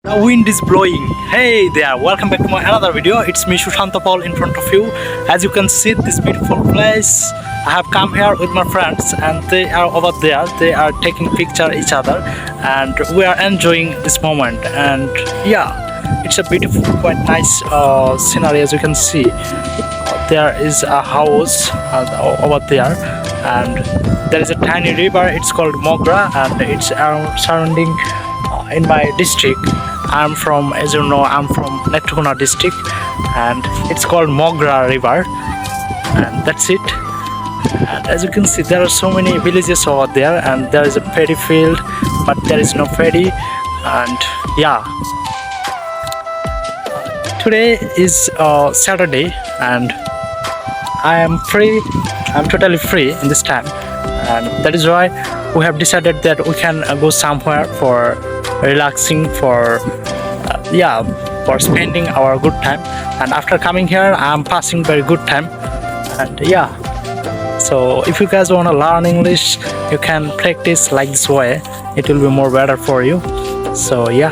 The wind is blowing. Hey there, welcome back to my another video. It's me Sushanta Paul in front of you. As you can see this beautiful place, I have come here with my friends and they are over there. They are taking picture each other and we are enjoying this moment. And yeah, it's a beautiful, quite nice scenery. As you can see, there is a house over there and there is a tiny river. It's called Mogra and it's surrounding in my district. I'm from, as you know, I'm from Netrokona district and it's called Mogra river, and that's it. And as you can see, there are so many villages over there and there is a ferry field, but there is no ferry. And yeah, today is Saturday and I am free. I'm totally free in this time, and that is why we have decided that we can go somewhere for relaxing, for for spending our good time. And after coming here, I'm passing very good time. And yeah, so if you guys want to learn English, you can practice like this way. It will be more better for you. So yeah,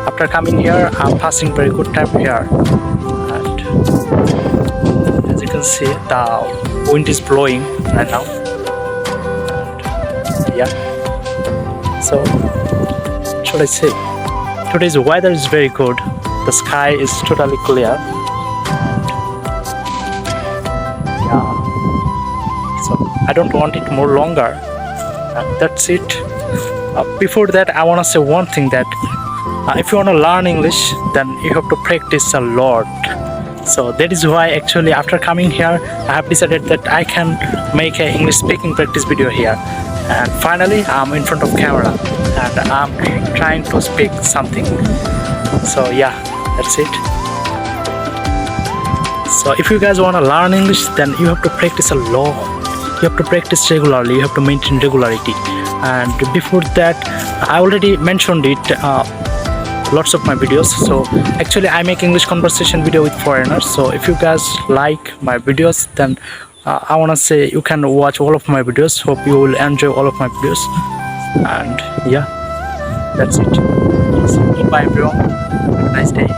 after coming here, I'm passing very good time here. And as you can see, the wind is blowing right now. And yeah, so should I say, today's weather is very good. The sky is totally clear. Yeah, so I don't want it more longer. That's it. Before that, I want to say one thing, that if you want to learn English, then you have to practice a lot. So that is why actually after coming here, I have decided that I can make an English speaking practice video here. And finally, I'm in front of camera and I'm trying to speak something. So yeah, that's it. So if you guys want to learn English, then you have to practice a lot. You have to practice regularly. You have to maintain regularity. And before that, I already mentioned it lots of my videos. So actually I make English conversation video with foreigners. So if you guys like my videos, then I want to say you can watch all of my videos. Hope you will enjoy all of my videos. And yeah, that's it. So, bye everyone. Have a nice day.